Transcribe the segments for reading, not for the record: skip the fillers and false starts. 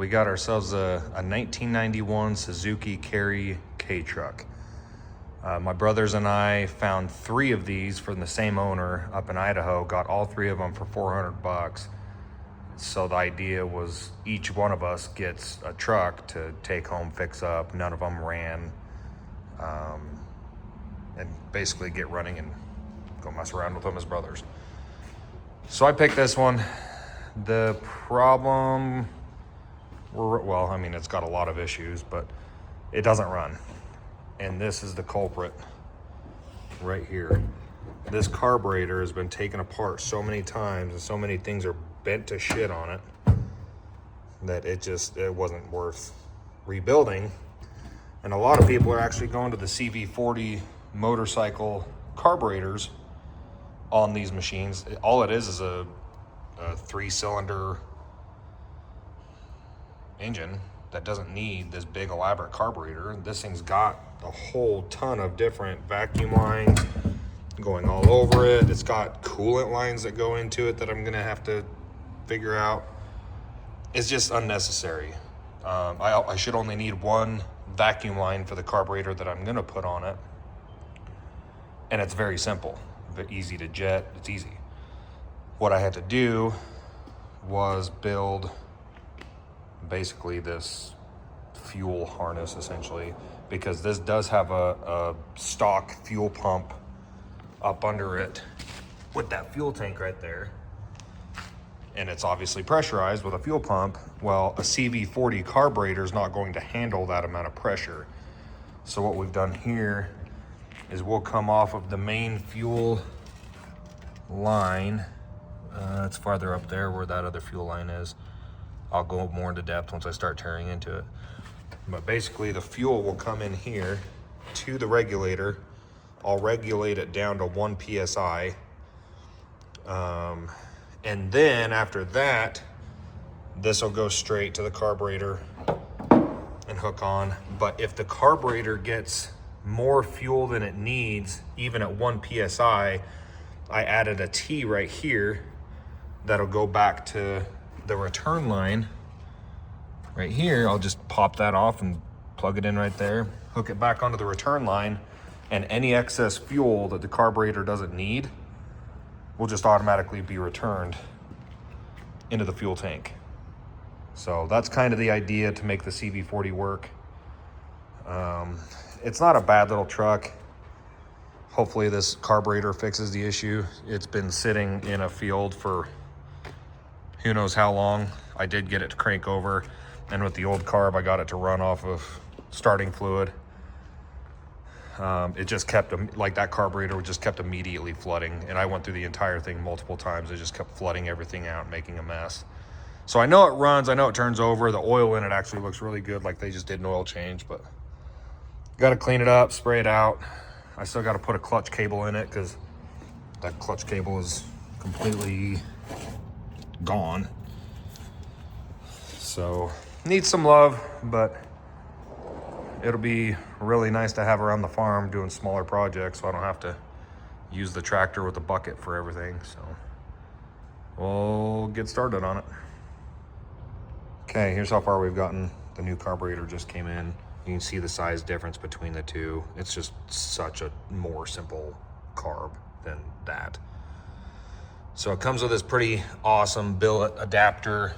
we got ourselves a 1991 Suzuki Carry K truck. My brothers and I found 3 of these from the same owner up in Idaho, got all 3 of them for $400. So the idea was each one of us gets a truck to take home, fix up. None of them ran, and basically get running and go mess around with them as brothers. So I picked this one. The problem, well, I mean, it's got a lot of issues, but it doesn't run. And this is the culprit right here. This carburetor has been taken apart so many times and so many things are bent to shit on it that it wasn't worth rebuilding. And a lot of people are actually going to the CV40 motorcycle carburetors on these machines. All it is a 3-cylinder engine that doesn't need this big elaborate carburetor. This thing's got a whole ton of different vacuum lines going all over it. It's got coolant lines that go into it that I'm gonna have to figure out. It's just unnecessary. I should only need 1 vacuum line for the carburetor that I'm gonna put on it. And it's very simple, easy to jet, it's easy. What I had to do was build basically this fuel harness essentially, because this does have a stock fuel pump up under it with that fuel tank right there. And it's obviously pressurized with a fuel pump. Well, a CV40 carburetor is not going to handle that amount of pressure. So what we've done here is we'll come off of the main fuel line. It's farther up there where that other fuel line is. I'll go more into depth once I start tearing into it. But basically the fuel will come in here to the regulator. I'll regulate it down to 1 PSI. And then after that, this will go straight to the carburetor and hook on. But if the carburetor gets more fuel than it needs, even at 1 PSI, I added a T right here that'll go back to the return line right here. I'll just pop that off and plug it in right there, hook it back onto the return line, and any excess fuel that the carburetor doesn't need will just automatically be returned into the fuel tank. So that's kind of the idea to make the CV40 work. It's not a bad little truck. Hopefully this carburetor fixes the issue. It's been sitting in a field for who knows how long. I did get it to crank over, and with the old carb, I got it to run off of starting fluid. It just kept, like that carburetor just kept immediately flooding, and I went through the entire thing multiple times. It just kept flooding everything out, making a mess. So I know it runs, I know it turns over. The oil in it actually looks really good, like they just did an oil change, but got to clean it up, spray it out. I still got to put a clutch cable in it because that clutch cable is completely gone. So needs some love, but it'll be really nice to have around the farm doing smaller projects so I don't have to use the tractor with a bucket for everything. So we'll get started on it. Okay, here's how far we've gotten. The new carburetor just came in. You can see the size difference between the two. It's just such a more simple carb than that. So it comes with this pretty awesome billet adapter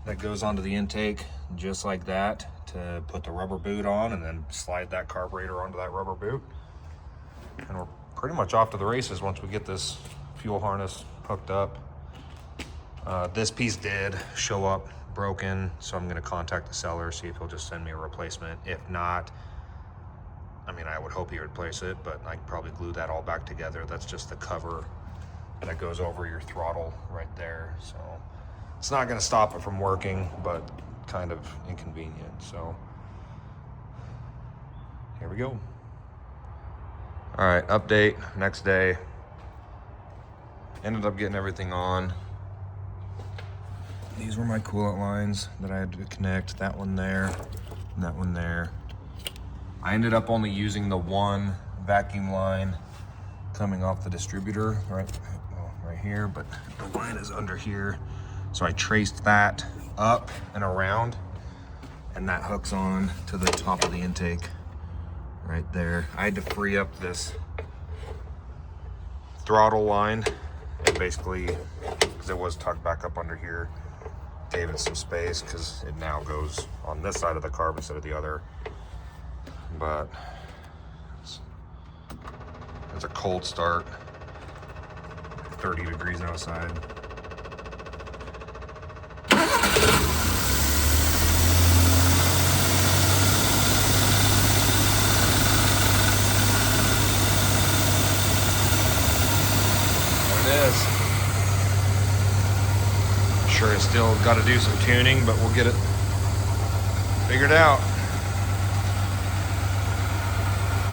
that goes onto the intake just like that to put the rubber boot on, and then slide that carburetor onto that rubber boot. And we're pretty much off to the races once we get this fuel harness hooked up. This piece did show up broken, so I'm gonna contact the seller, see if he'll just send me a replacement. If not, I mean, I would hope he would replace it, but I could probably glue that all back together. That's just the cover that goes over your throttle right there. So it's not gonna stop it from working, but kind of inconvenient. So here we go. All right, update, next day. Ended up getting everything on. These were my coolant lines that I had to connect, that one there, and that one there. I ended up only using the 1 vacuum line coming off the distributor right here, but the line is under here. So I traced that up and around, and that hooks on to the top of the intake right there. I had to free up this throttle line, and basically, because it was tucked back up under here, gave it some space because it now goes on this side of the carb instead of the other. But it's a cold start, 30 degrees outside. There it is. Sure, it's still got to do some tuning, but we'll get it figured out.